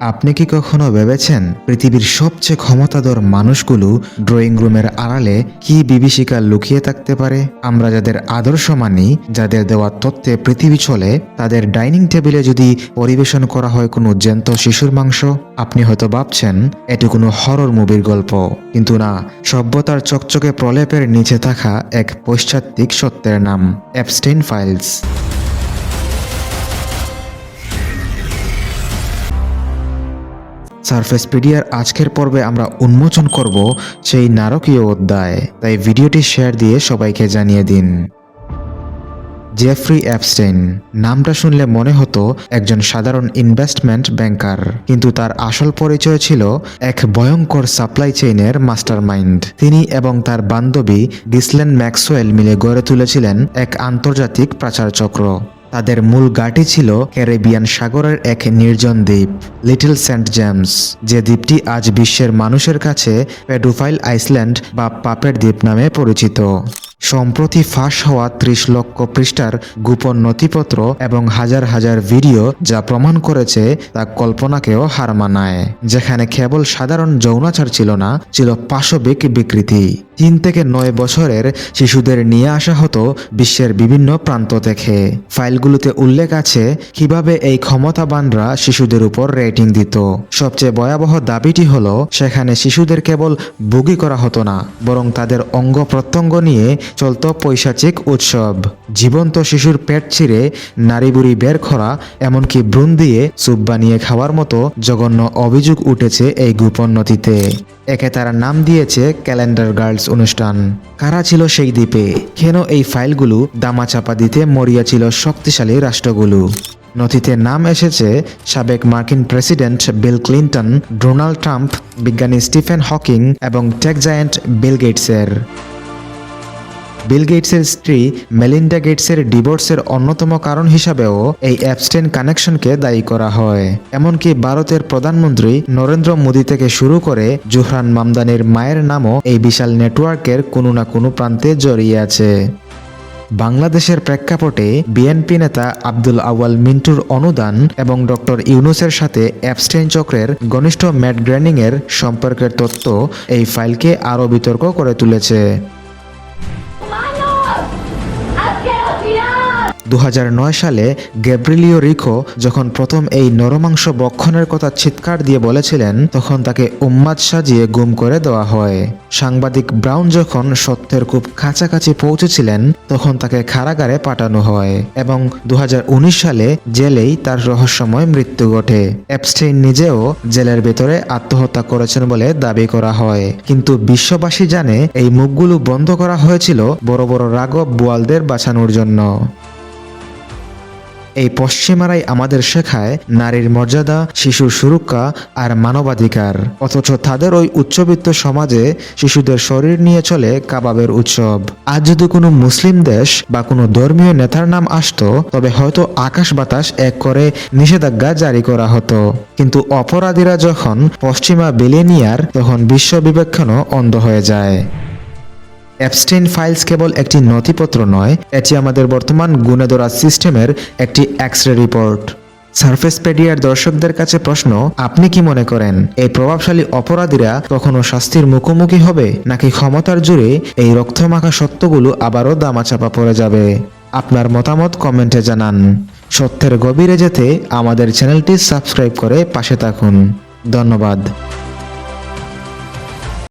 আপনি কি কখনো ভেবেছেন পৃথিবীর সবচেয়ে ক্ষমতাধর মানুষগুলো ড্রয়িং রুমের আড়ালে কি বিভীষিকা লুকিয়ে থাকতে পারে? আমরা যাদের আদর্শ মানি, যাদের দেওয়া তত্ত্বে পৃথিবী চলে, তাদের ডাইনিং টেবিলে যদি পরিবেশন করা হয় কোনো জ্যান্ত শিশুর মাংস, আপনি হয়তো ভাবছেন এটি কোনো হরর মুভির গল্প। কিন্তু না, সভ্যতার চকচকে প্রলেপের নিচে থাকা এক পশ্চাত্তিক সত্যের নাম এপস্টেইন ফাইলস। সারফেসপিডিয়ার আজকের পর্বে আমরা উন্মোচন করব সেই নারকীয় অধ্যায়, তাই ভিডিওটি শেয়ার দিয়ে সবাইকে জানিয়ে দিন। জেফ্রি এপস্টেইন নামটা শুনলে মনে হতো একজন সাধারণ ইনভেস্টমেন্ট ব্যাংকার, কিন্তু তার আসল পরিচয় ছিল এক ভয়ঙ্কর সাপ্লাই চেইনের মাস্টারমাইন্ড। তিনি এবং তার বান্ধবী গিসলেন ম্যাক্সওয়েল মিলে গড়ে তুলেছিলেন এক আন্তর্জাতিক পাচার চক্র। তাদের মূল ঘাঁটি ছিল ক্যারিবিয়ান সাগরের এক নির্জন দ্বীপ, লিটল সেন্ট জেমস, যে দ্বীপটি আজ বিশ্বের মানুষের কাছে পেডোফাইল আইসল্যান্ড বা পাপের দ্বীপ নামে পরিচিত। সম্প্রতি ফাঁস হওয়া ৩০ লক্ষ পৃষ্ঠার গোপন নথিপত্র এবং হাজার হাজার ভিডিও যা প্রমাণ করেছে তা কল্পনাকেও হার মানায়। যেখানে কেবল সাধারণ যৌনাচার ছিল না, ছিল পাশবিক বিকৃতি। ৩ থেকে ৯ বছরের শিশুদের নিয়ে আসা হতো বিশ্বের বিভিন্ন প্রান্ত থেকে। ফাইলগুলোতে উল্লেখ আছে কিভাবে এই ক্ষমতাবানরা শিশুদের উপর রেটিং দিত। সবচেয়ে ভয়াবহ দাবিটি হলো, সেখানে শিশুদের কেবল ভোগী করা হতো না, বরং তাদের অঙ্গ প্রত্যঙ্গ নিয়ে চলত পৈশাচিক উৎসব। জীবন্ত শিশুর পেট ছিঁড়ে নাড়িবুড়ি বের করা, এমনকি ভ্রূণ দিয়ে স্যুপ বানিয়ে খাওয়ার মতো জঘন্য অভিযোগ উঠেছে এই গোপন নথিতে। একে তারা নাম দিয়েছে ক্যালেন্ডার গার্লস অনুষ্ঠান। কারা ছিল সেই দ্বীপে? কেন এই ফাইলগুলো দামাচাপা দিতে মরিয়া ছিল শক্তিশালী রাষ্ট্রগুলো? নথিতে নাম এসেছে সাবেক মার্কিন president Bill Clinton, Donald Trump, বিজ্ঞানী স্টিফেন হকিং এবং টেক জায়ান্ট বিল গেটসের। বিল গেটসের স্ত্রী মেলিন্ডা গেটসের ডিভোর্সের অন্যতম কারণ হিসাবেও এই এপস্টেইন কানেকশনকে দায়ী করা হয়। এমনকি ভারতের প্রধানমন্ত্রী নরেন্দ্র মোদী থেকে শুরু করে জোহরান মামদানির মায়ের নামও এই বিশাল নেটওয়ার্কের কোনো না কোনো প্রান্তে জড়িয়ে আছে। বাংলাদেশের প্রেক্ষাপটে বিএনপি নেতা আব্দুল আউয়াল মিন্টুর অনুদান এবং ডক্টর ইউনূসের সাথে এপস্টেইন চক্রের ঘনিষ্ঠ ম্যাট গ্রেনিংয়ের সম্পর্কের তথ্য এই ফাইলকে আরও বিতর্ক করে তুলেছে। ২০০৯ সালে গ্যাব্রিলিও রিখো যখন প্রথম এই নরমাংস ভক্ষণের কথা চিৎকার দিয়ে বলেছিলেন, তখন তাকে উন্মাদ সাজিয়ে গুম করে দেওয়া হয়। সাংবাদিক ব্রাউন যখন সত্যের খুব কাছাকাছি পৌঁছেছিলেন, তখন তাকে কারাগারে পাঠানো হয় এবং ২০১৯ সালে জেলেই তার রহস্যময় মৃত্যু ঘটে। এপস্টেইন নিজেও জেলের ভেতরে আত্মহত্যা করেছেন বলে দাবি করা হয়, কিন্তু বিশ্ববাসী জানে এই মুখগুলো বন্ধ করা হয়েছিল বড় বড় রাঘব বোয়ালদের বাঁচানোর জন্য। এই পশ্চিমারাই আমাদের শেখায় নারীর মর্যাদা, শিশুর সুরক্ষা আর মানবাধিকার, অথচ তাদের ওই উচ্চবিত্ত সমাজে শিশুদের শরীর নিয়ে চলে কাবাবের উৎসব। আজ যদি কোনো মুসলিম দেশ বা কোনো ধর্মীয় নেতার নাম আসতো, তবে হয়তো আকাশ বাতাস এক করে নিষেধাজ্ঞা জারি করা হতো। কিন্তু অপরাধীরা যখন পশ্চিমা বিলিনিয়ার, তখন বিশ্ব বিবেকনও অন্ধ হয়ে যায়। এপস্টেইন ফাইলস কেবল একটি নথিপত্র নয়, এটি আমাদের বর্তমান গুণে ধরা সিস্টেমের একটি এক্স-রে রিপোর্ট। সারফেসপিডিয়ার দর্শকদের কাছে প্রশ্ন, আপনি কি মনে করেন এই প্রভাবশালী অপরাধীরা কখনো শাস্তির মুখোমুখি হবে, নাকি ক্ষমতার জোরে এই রক্তমাখা সত্যগুলো আবারও দামাচাপা পড়ে যাবে? আপনার মতামত কমেন্টে জানান। সত্যের গভীরে যেতে আমাদের চ্যানেলটি সাবস্ক্রাইব করে পাশে থাকুন। ধন্যবাদ।